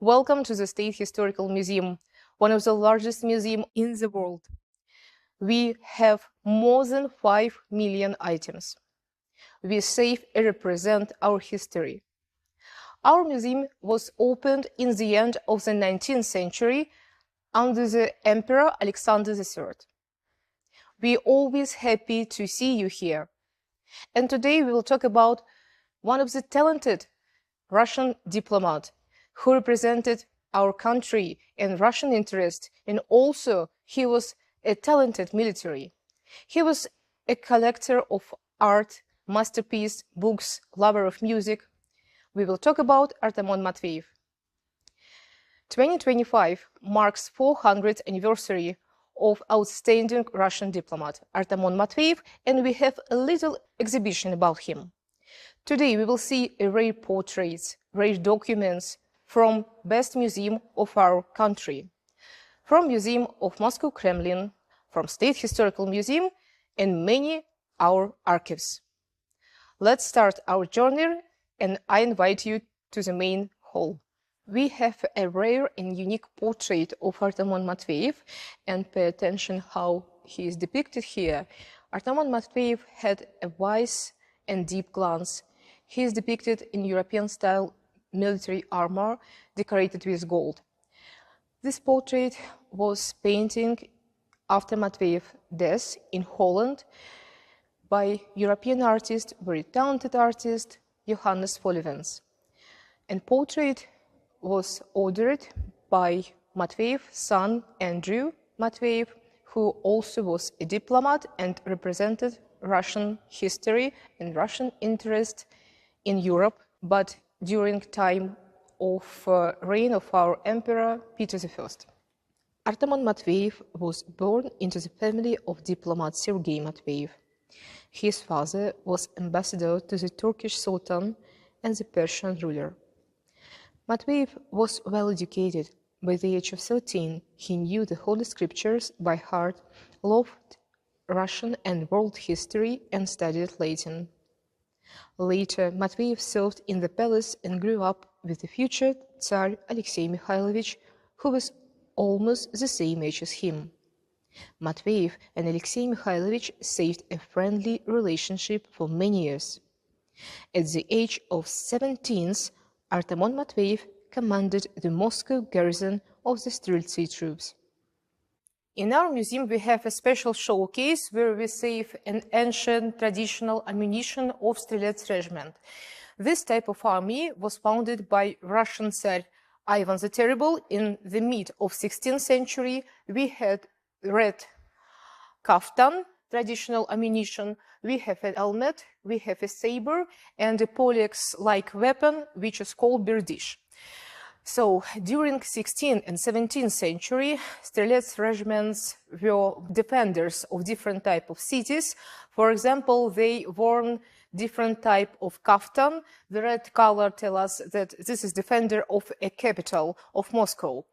Welcome to the State Historical Museum, one of the largest museums in the world. We have more than 5 million items. We save and represent our history. Our museum was opened in the end of the 19th century under the Emperor Alexander III. We're always happy to see you here. And today we will talk about one of the talented Russian diplomat who represented our country and Russian interest, and also he was a talented military. He was a collector of art, masterpiece, books, lover of music. We will talk about Artamon Matveyev. 2025 marks 400th anniversary of outstanding Russian diplomat Artamon Matveyev, and we have a little exhibition about him. Today we will see rare portraits, rare documents from best museum of our country, from Museum of Moscow Kremlin, from State Historical Museum, and many our archives. Let's start our journey, and I invite you to the main hall. We have a rare and unique portrait of Artamon Matveyev, and pay attention how he is depicted here. Artamon Matveyev had a wise and deep glance. He is depicted in European-style military armor decorated with gold. This portrait was painted after Matveyev's death in Holland by European artist, very talented artist, Johannes Vollevens. And portrait was ordered by Matveyev's son, Andrew Matveyev, who also was a diplomat and represented Russian history and Russian interest in Europe, but during time of reign of our Emperor Peter I. Artamon Matveyev was born into the family of diplomat Sergei Matveyev. His father was ambassador to the Turkish Sultan and the Persian ruler. Matveyev was well educated. By the age of 13, he knew the Holy Scriptures by heart, loved Russian and world history, and studied Latin. Later, Matveyev served in the palace and grew up with the future Tsar Alexei Mikhailovich, who was almost the same age as him. Matveyev and Alexei Mikhailovich saved a friendly relationship for many years. At the age of 17, Artamon Matveyev commanded the Moscow garrison of the Streltsy troops. In our museum, we have a special showcase where we save an ancient traditional ammunition of Strelets regiment. This type of army was founded by Russian Tsar Ivan the Terrible in the mid of 16th century. We had red kaftan, traditional ammunition, we have a helmet, we have a saber, and a poleaxe-like weapon, which is called berdish. So, during 16th and 17th century, Strelets regiments were defenders of different type of cities. For example, they wore different type of kaftan. The red color tells us that this is defender of a capital of Moscow.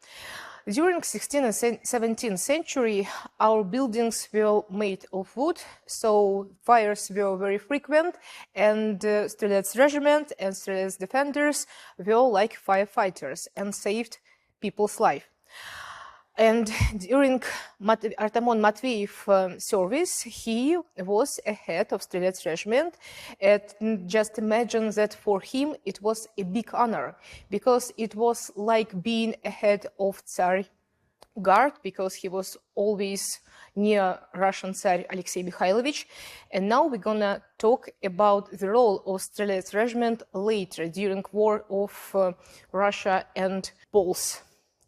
During 16th and 17th century, our buildings were made of wood, so fires were very frequent, and Strelets regiment and Strelets defenders were like firefighters and saved people's life. And during Artamon Matveyev's service, he was a head of Strelets regiment. And just imagine that for him it was a big honor, because it was like being a head of Tsar Guard, because he was always near Russian Tsar Alexei Mikhailovich. And now we're gonna talk about the role of Strelets regiment later during war of Russia and Poles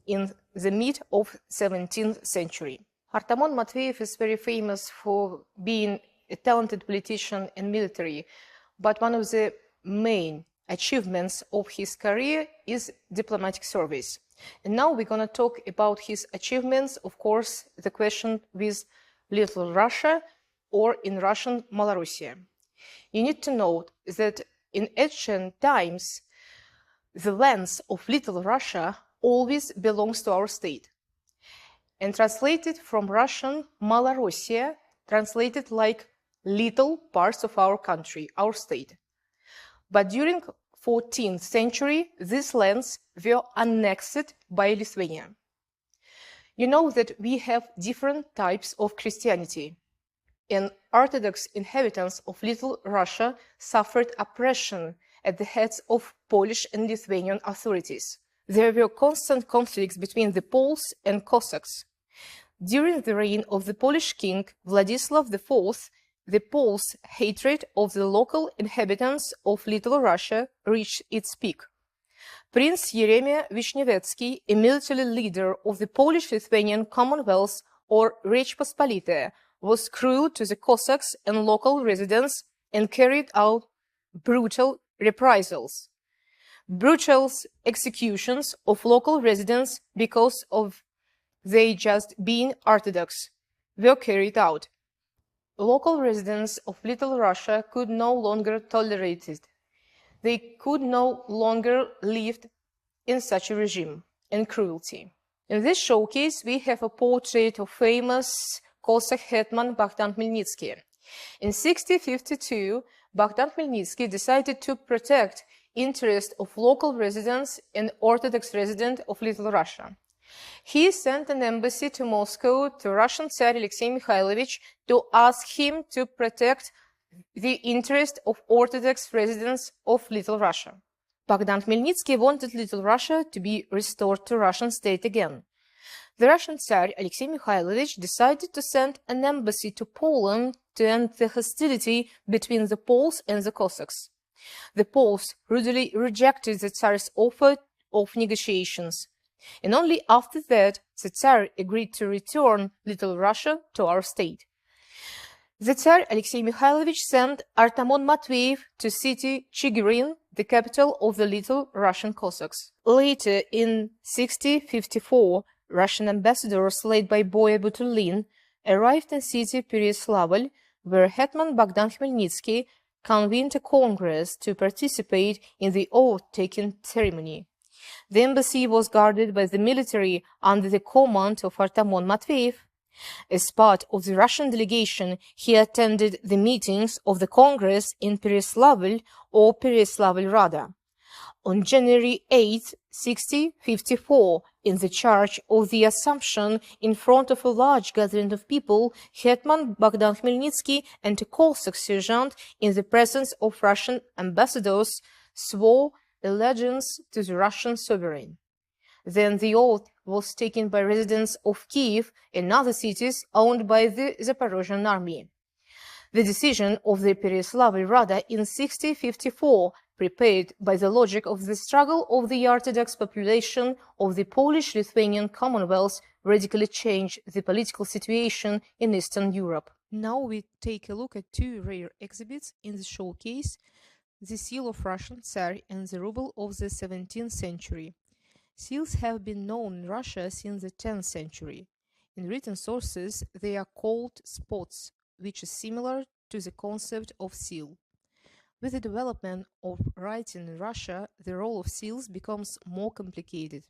in the mid of 17th century. Artamon Matveyev is very famous for being a talented politician and military, but one of the main achievements of his career is diplomatic service. And now we're going to talk about his achievements, of course, the question with Little Russia, or in Russian, Malorussia. You need to note that in ancient times, the lands of Little Russia always belongs to our state. And translated from Russian, Malorussia, translated like little parts of our country, our state. But during 14th century, these lands were annexed by Lithuania. You know that we have different types of Christianity, and Orthodox inhabitants of Little Russia suffered oppression at the hands of Polish and Lithuanian authorities. There were constant conflicts between the Poles and Cossacks. During the reign of the Polish king Vladislav IV, the Poles' hatred of the local inhabitants of Little Russia reached its peak. Prince Yeremia Vishnevetsky, a military leader of the Polish-Lithuanian Commonwealth or Rzecz Pospolita, was cruel to the Cossacks and local residents and carried out brutal reprisals. Brutal executions of local residents because of they just being Orthodox were carried out. Local residents of Little Russia could no longer tolerate it. They could no longer live in such a regime and cruelty. In this showcase, we have a portrait of famous Cossack hetman Bogdan Khmelnytsky. In 1652, Bogdan Khmelnytsky decided to protect interests of local residents and Orthodox residents of Little Russia. He sent an embassy to Moscow to Russian Tsar Alexei Mikhailovich to ask him to protect the interest of Orthodox residents of Little Russia. Bogdan Khmelnytsky wanted Little Russia to be restored to Russian state again. The Russian Tsar Alexei Mikhailovich decided to send an embassy to Poland to end the hostility between the Poles and the Cossacks. The Poles rudely rejected the Tsar's offer of negotiations, and only after that the Tsar agreed to return Little Russia to our state. The Tsar Alexei Mikhailovich sent Artamon Matveyev to city Chigirin, the capital of the Little Russian Cossacks. Later, in 1654, Russian ambassadors led by Boya Butulin arrived in city Pereyaslavl, where Hetman Bogdan Khmelnytsky convened a congress to participate in the oath-taking ceremony. The embassy was guarded by the military under the command of Artamon Matveyev. As part of the Russian delegation, he attended the meetings of the Congress in Pereyaslavl or Pereyaslavl Rada. On January 8, 1654, in the charge of the Assumption, in front of a large gathering of people, Hetman Bogdan Khmelnytsky and a Cossack sergeant, in the presence of Russian ambassadors, swore allegiance to the Russian sovereign. Then the oath was taken by residents of Kiev and other cities owned by the Zaporozhian army. The decision of the Pereyaslavl Rada in 1654, prepared by the logic of the struggle of the Orthodox population of the Polish-Lithuanian Commonwealth, radically changed the political situation in Eastern Europe. Now we take a look at two rare exhibits in the showcase: the seal of Russian Tsar and the ruble of the 17th century. Seals have been known in Russia since the 10th century. In written sources, they are called spots, which is similar to the concept of seal. With the development of writing in Russia, the role of seals becomes more complicated.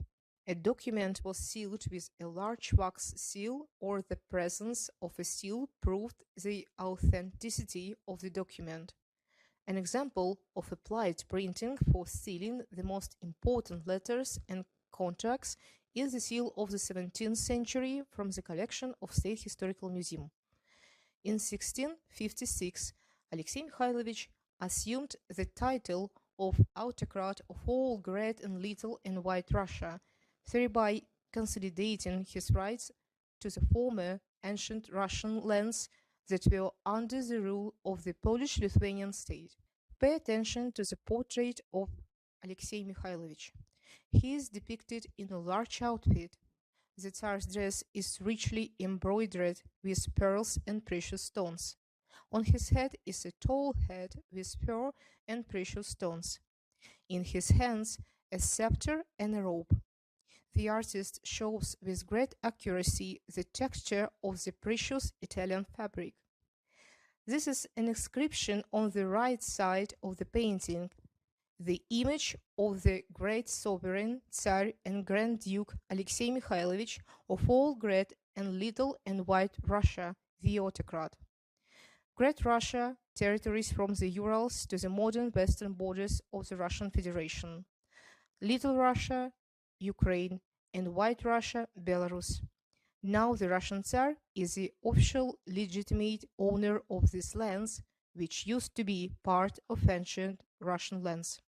A document was sealed with a large wax seal, or the presence of a seal proved the authenticity of the document. An example of applied printing for sealing the most important letters and contracts is the seal of the 17th century from the collection of State Historical Museum. In 1656, Alexei Mikhailovich assumed the title of autocrat of all Great and Little and White Russia, thereby consolidating his rights to the former ancient Russian lands that were under the rule of the Polish-Lithuanian state. Pay attention to the portrait of Alexei Mikhailovich. He is depicted in a large outfit. The Tsar's dress is richly embroidered with pearls and precious stones. On his head is a tall hat with fur and precious stones. In his hands, a scepter and a robe. The artist shows with great accuracy the texture of the precious Italian fabric. This is an inscription on the right side of the painting, the image of the great sovereign, Tsar and Grand Duke Alexei Mikhailovich of all Great and Little and White Russia, the autocrat. Great Russia territories from the Urals to the modern western borders of the Russian Federation: Little Russia, Ukraine, and White Russia, Belarus. Now the Russian Tsar is the official legitimate owner of these lands, which used to be part of ancient Russian lands.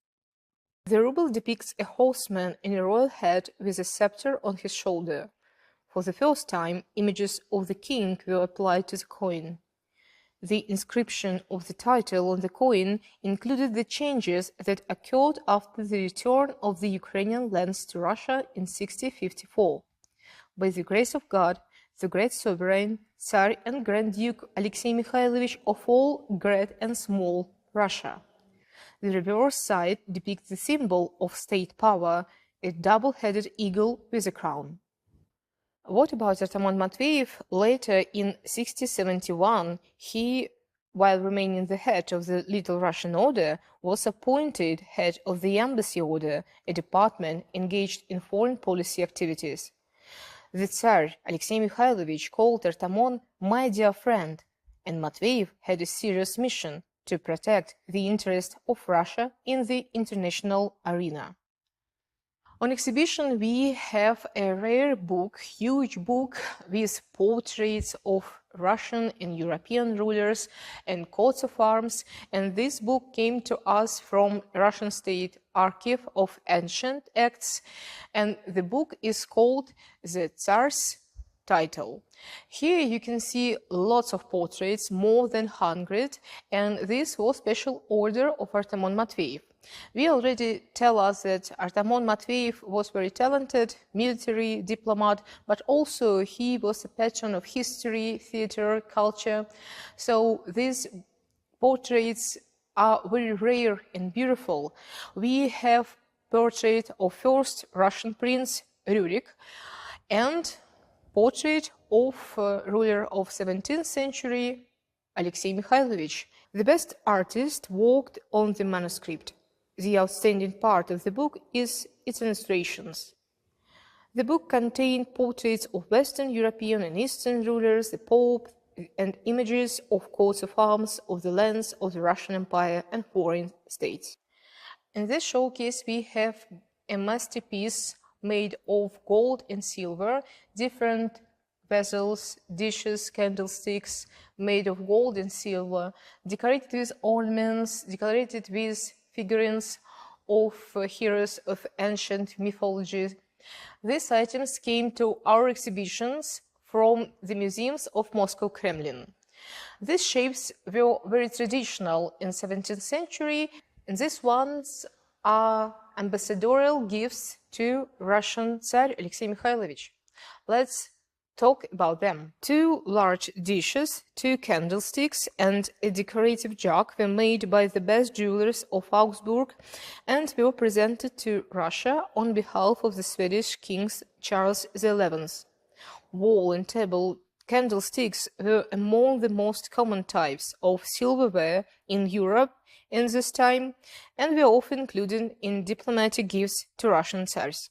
The ruble depicts a horseman in a royal hat with a scepter on his shoulder. For the first time, images of the king were applied to the coin. The inscription of the title on the coin included the changes that occurred after the return of the Ukrainian lands to Russia in 1654. By the grace of God, the great sovereign, Tsar and Grand Duke Alexei Mikhailovich of all great and small Russia. The reverse side depicts the symbol of state power, a double-headed eagle with a crown. What about Artamon Matveyev? Later, in 1671, he, while remaining the head of the Little Russian Order, was appointed head of the Embassy Order, a department engaged in foreign policy activities. The Tsar Alexei Mikhailovich called Artamon "my dear friend," and Matveyev had a serious mission to protect the interest of Russia in the international arena. On exhibition, we have a rare book, huge book with portraits of Russian and European rulers and coats of arms, and this book came to us from Russian State Archive of Ancient Acts, and the book is called The Tsar's Title. Here you can see lots of portraits, more than 100, and this was special order of Artamon Matveyev. We already tell us that Artamon Matveyev was very talented military diplomat, but also he was a patron of history, theater, culture. So these portraits are very rare and beautiful. We have portrait of first Russian prince Rurik and portrait of ruler of 17th century Alexei Mikhailovich. The best artist worked on the manuscript. The outstanding part of the book is its illustrations. The book contained portraits of Western European and Eastern rulers, the Pope, and images of coats of arms of the lands of the Russian Empire and foreign states. In this showcase, we have a masterpiece made of gold and silver, different vessels, dishes, candlesticks made of gold and silver, decorated with ornaments, decorated with figurines of heroes of ancient mythology. These items came to our exhibitions from the museums of Moscow Kremlin. These shapes were very traditional in 17th century, and these ones are ambassadorial gifts to Russian Tsar Alexei Mikhailovich. Let's talk about them. 2 large dishes, 2 candlesticks, and a decorative jug were made by the best jewelers of Augsburg and were presented to Russia on behalf of the Swedish King Charles XI. Wall and table candlesticks were among the most common types of silverware in Europe in this time and were often included in diplomatic gifts to Russian Tsars.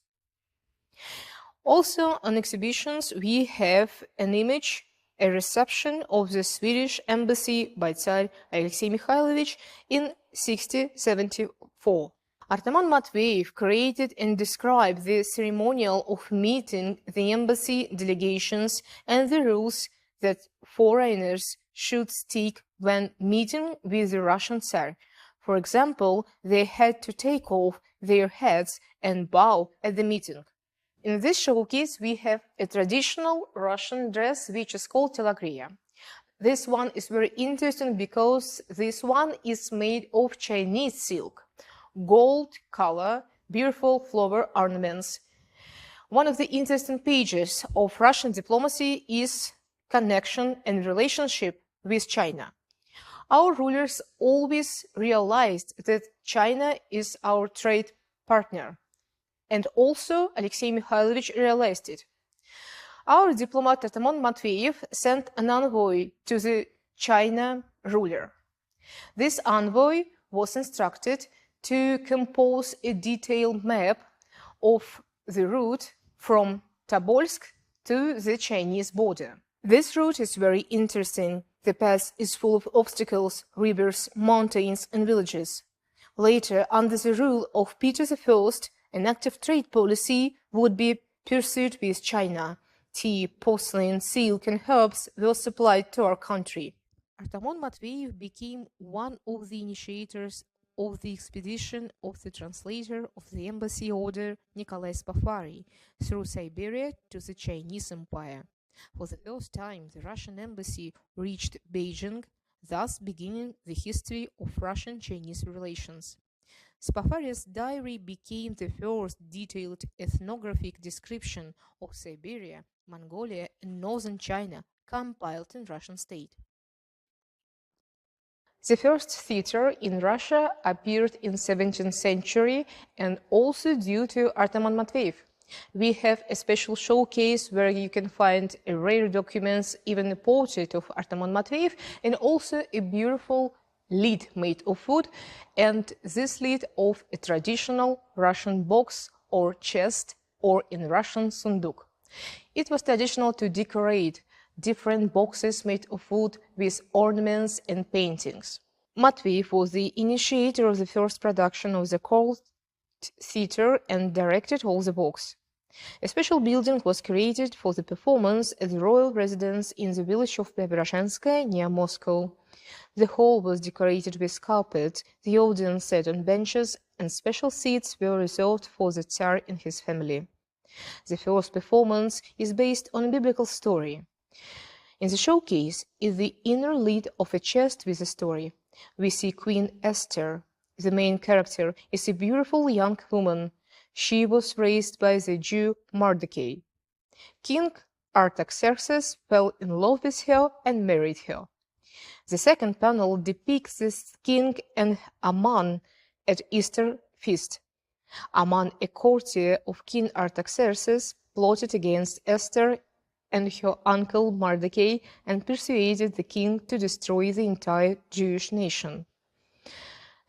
Also on exhibitions we have an image, a reception of the Swedish embassy by Tsar Alexei Mikhailovich in 1674. Artamon Matveyev created and described the ceremonial of meeting the embassy delegations and the rules that foreigners should stick when meeting with the Russian Tsar. For example, they had to take off their hats and bow at the meeting. In this showcase, we have a traditional Russian dress which is called telagria. This one is very interesting because this one is made of Chinese silk, gold color, beautiful flower ornaments. One of the interesting pages of Russian diplomacy is connection and relationship with China. Our rulers always realized that China is our trade partner. And also Alexei Mikhailovich realized it. Our diplomat Artamon Matveyev sent an envoy to the China ruler. This envoy was instructed to compose a detailed map of the route from Tobolsk to the Chinese border. This route is very interesting. The path is full of obstacles, rivers, mountains, and villages. Later, under the rule of Peter I, an active trade policy would be pursued with China. Tea, porcelain, silk, and herbs were supplied to our country. Artamon Matveyev became one of the initiators of the expedition of the translator of the embassy order Nikolai Spafari through Siberia to the Chinese Empire. For the first time, the Russian embassy reached Beijing, thus beginning the history of Russian-Chinese relations. Spafari's diary became the first detailed ethnographic description of Siberia, Mongolia, and northern China compiled in Russian state. The first theater in Russia appeared in 17th century and also due to Artamon Matveyev. We have a special showcase where you can find rare documents, even a portrait of Artamon Matveyev, and also a beautiful lid made of wood, and this lid of a traditional Russian box or chest, or in Russian sunduk. It was traditional to decorate different boxes made of wood with ornaments and paintings. Matveyev was the initiator of the first production of the court theater and directed all the works. A special building was created for the performance at the royal residence in the village of Preobrazhenskaya near Moscow. The hall was decorated with carpet, the audience sat on benches, and special seats were reserved for the Tsar and his family. The first performance is based on a biblical story. In the showcase is the inner lid of a chest with a story. We see Queen Esther. The main character is a beautiful young woman. She was raised by the Jew Mordecai. King Artaxerxes fell in love with her and married her. The second panel depicts the king and Aman at Easter feast. Aman, a courtier of King Artaxerxes, plotted against Esther and her uncle Mordecai and persuaded the king to destroy the entire Jewish nation.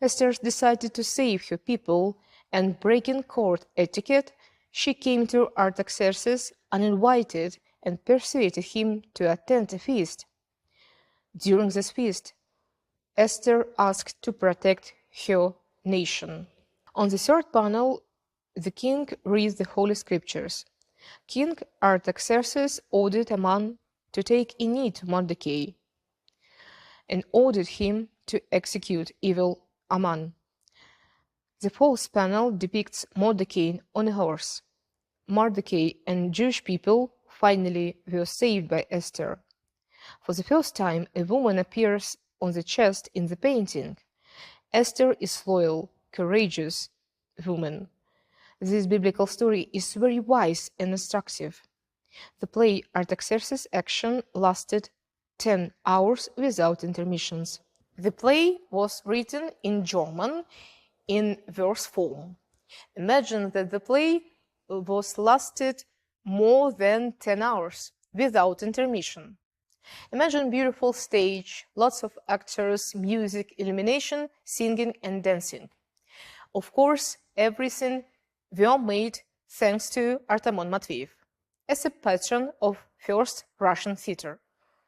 Esther decided to save her people, and breaking court etiquette, she came to Artaxerxes uninvited and persuaded him to attend a feast. During this feast, Esther asked to protect her nation. On the third panel, the king reads the Holy Scriptures. King Artaxerxes ordered Aman to take a knee to Mordecai and ordered him to execute evil Aman. The fourth panel depicts Mordecai on a horse. Mordecai and Jewish people finally were saved by Esther. For the first time, a woman appears on the chest in the painting. Esther is loyal, courageous woman. This biblical story is very wise and instructive. The play Artaxerxes' action lasted 10 hours without intermissions. The play was written in German in verse form. Imagine that the play was lasted more than 10 hours without intermission. Imagine beautiful stage, lots of actors, music, illumination, singing and dancing. Of course, everything were made thanks to Artamon Matveyev, as a patron of first Russian theater.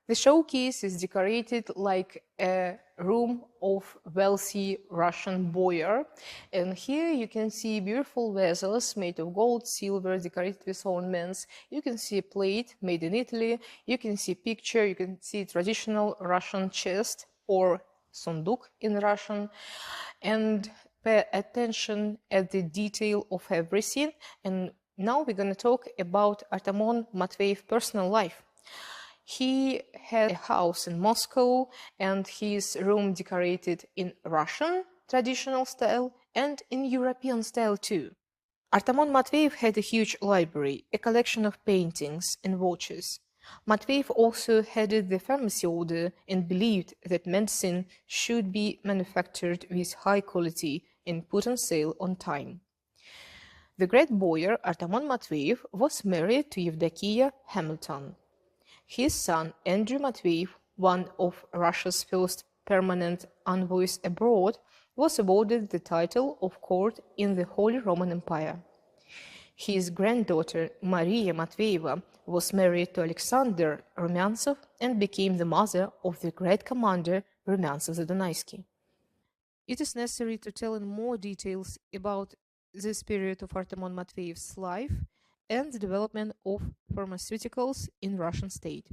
The showcase is decorated like a room of wealthy Russian boyar, and here you can see beautiful vessels made of gold, silver, decorated with ornaments. You can see a plate made in Italy, you can see a picture, you can see traditional Russian chest or sunduk in Russian, and pay attention at the detail of everything. And now we're going to talk about Artamon Matveyev personal life. He had a house in Moscow and his room decorated in Russian traditional style and in European style too. Artamon Matveyev had a huge library, a collection of paintings and watches. Matveyev also headed the pharmacy order and believed that medicine should be manufactured with high quality and put on sale on time. The great boyar Artamon Matveyev was married to Evdokia Hamilton. His son, Andrew Matveyev, one of Russia's first permanent envoys abroad, was awarded the title of court in the Holy Roman Empire. His granddaughter, Maria Matveyeva, was married to Alexander Rumyantsev and became the mother of the great commander Rumyantsev-Zadunaisky. It is necessary to tell in more details about this period of Artamon Matveyev's life and the development of pharmaceuticals in Russian state.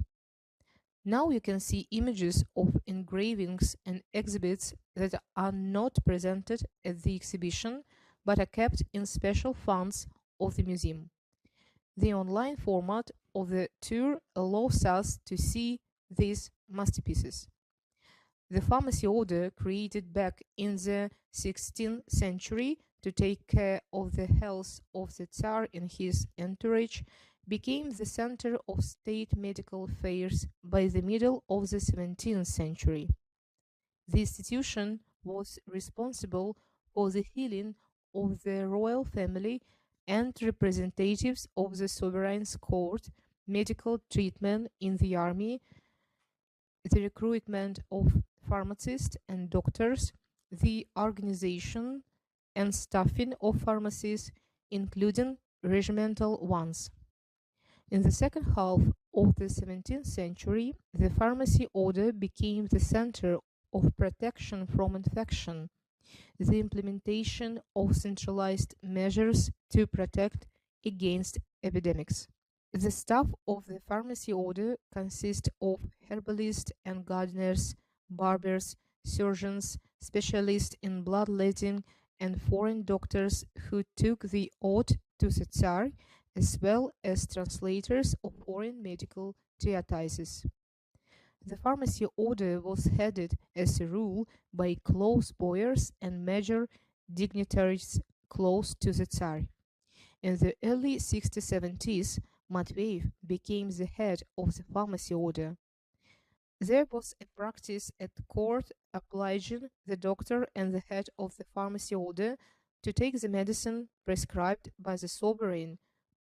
Now you can see images of engravings and exhibits that are not presented at the exhibition but are kept in special funds of the museum. The online format of the tour allows us to see these masterpieces. The pharmacy order, created back in the 16th century to take care of the health of the Tsar and his entourage, became the center of state medical affairs by the middle of the 17th century. The institution was responsible for the healing of the royal family and representatives of the sovereign's court, medical treatment in the army, the recruitment of pharmacists and doctors, the organization and staffing of pharmacies, including regimental ones. In the second half of the 17th century, the pharmacy order became the center of protection from infection, the implementation of centralized measures to protect against epidemics. The staff of the pharmacy order consists of herbalists and gardeners, barbers, surgeons, specialists in bloodletting, and foreign doctors who took the oath to the Tsar, as well as translators of foreign medical treatises. The pharmacy order was headed, as a rule, by close boyars and major dignitaries close to the Tsar. In the early 60s-70s, Matveyev became the head of the pharmacy order. There was a practice at court obliging the doctor and the head of the pharmacy order to take the medicine prescribed by the sovereign.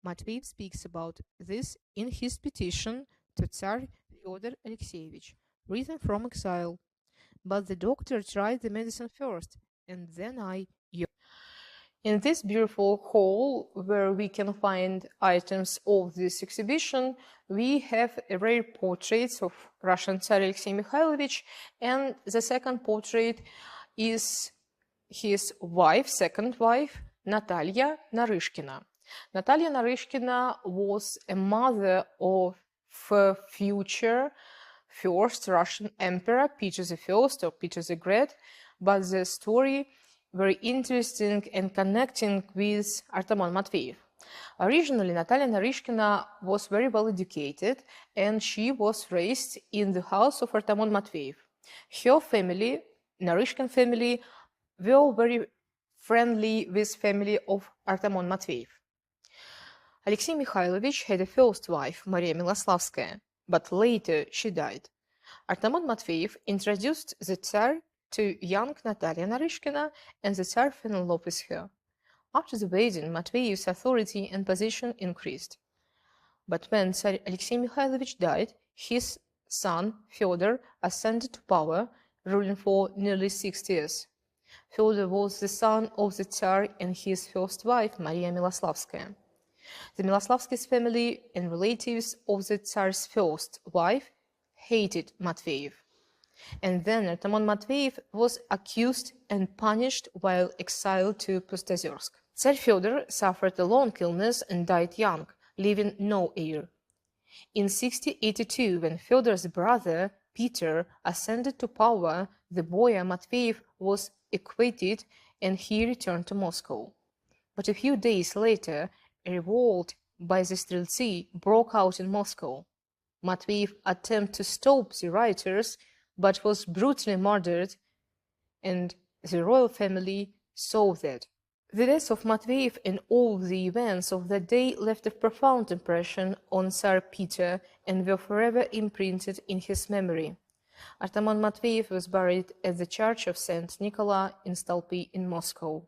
Matveyev speaks about this in his petition to Tsar Fyodor Alexeyevich, written from exile. But the doctor tried the medicine first, and then In this beautiful hall, where we can find items of this exhibition, we have rare portraits of Russian Tsar Alexei Mikhailovich, and the second portrait is his wife, second wife, Natalia Naryshkina. Natalia Naryshkina was a mother of future first Russian emperor, Peter I or Peter the Great, but the story very interesting and connecting with Artamon Matveyev. Originally, Natalia Naryshkina was very well educated, and she was raised in the house of Artamon Matveyev. Her family, Naryshkin family, were very friendly with family of Artamon Matveyev. Alexei Mikhailovich had a first wife, Maria Miloslavskaya, but later she died. Artamon Matveyev introduced the Tsar to young Natalia Naryshkina, and the Tsar fell in love with her. After the wedding, Matveyev's authority and position increased. But when Tsar Alexei Mikhailovich died, his son Fyodor ascended to power, ruling for nearly 6 years. Fyodor was the son of the Tsar and his first wife, Maria Miloslavskaya. The Miloslavskis family and relatives of the Tsar's first wife hated Matveyev. And then Artamon Matveyev was accused and punished while exiled to Pustozersk. Tsar Fyodor suffered a long illness and died young, leaving no heir. In 1682, when Fyodor's brother Peter ascended to power, the boyar Matveyev was acquitted and he returned to Moscow. But a few days later, a revolt by the Streltsy broke out in Moscow. Matveyev attempted to stop the rioters, but was brutally murdered, and the royal family saw that. The death of Matveyev and all the events of that day left a profound impression on Tsar Peter and were forever imprinted in his memory. Artamon Matveyev was buried at the Church of St. Nicholas in Stolpi in Moscow.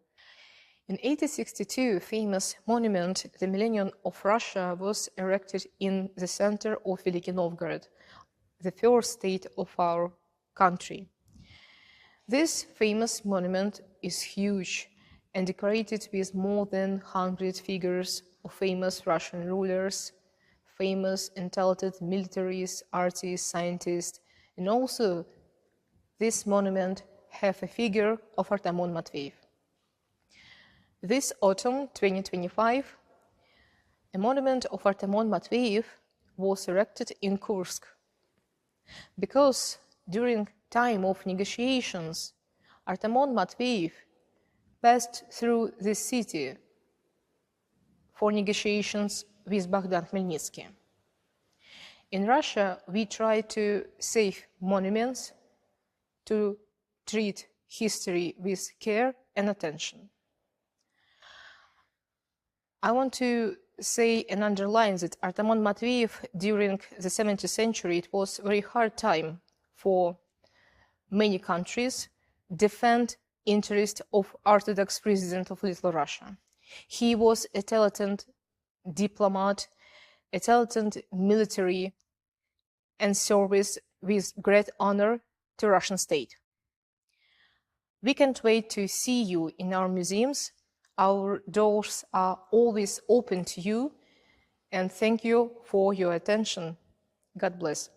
In 1862, a famous monument, the Millennium of Russia, was erected in the center of Veliki Novgorod, the first state of our country. This famous monument is huge and decorated with more than 100 figures of famous Russian rulers, famous and talented militaries, artists, scientists, and also this monument have a figure of Artamon Matveyev. This autumn 2025, a monument of Artamon Matveyev was erected in Kursk because during time of negotiations, Artamon Matveyev passed through this city for negotiations with Bogdan Khmelnytsky. In Russia, we try to save monuments, to treat history with care and attention. I want to say and underline that Artamon Matveyev during the 17th century, it was a very hard time for many countries defend interest of Orthodox president of Little Russia. He was a talented diplomat, a talented military, and service with great honor to Russian state. We can't wait to see you in our museums. Our doors are always open to you, and thank you for your attention. God bless.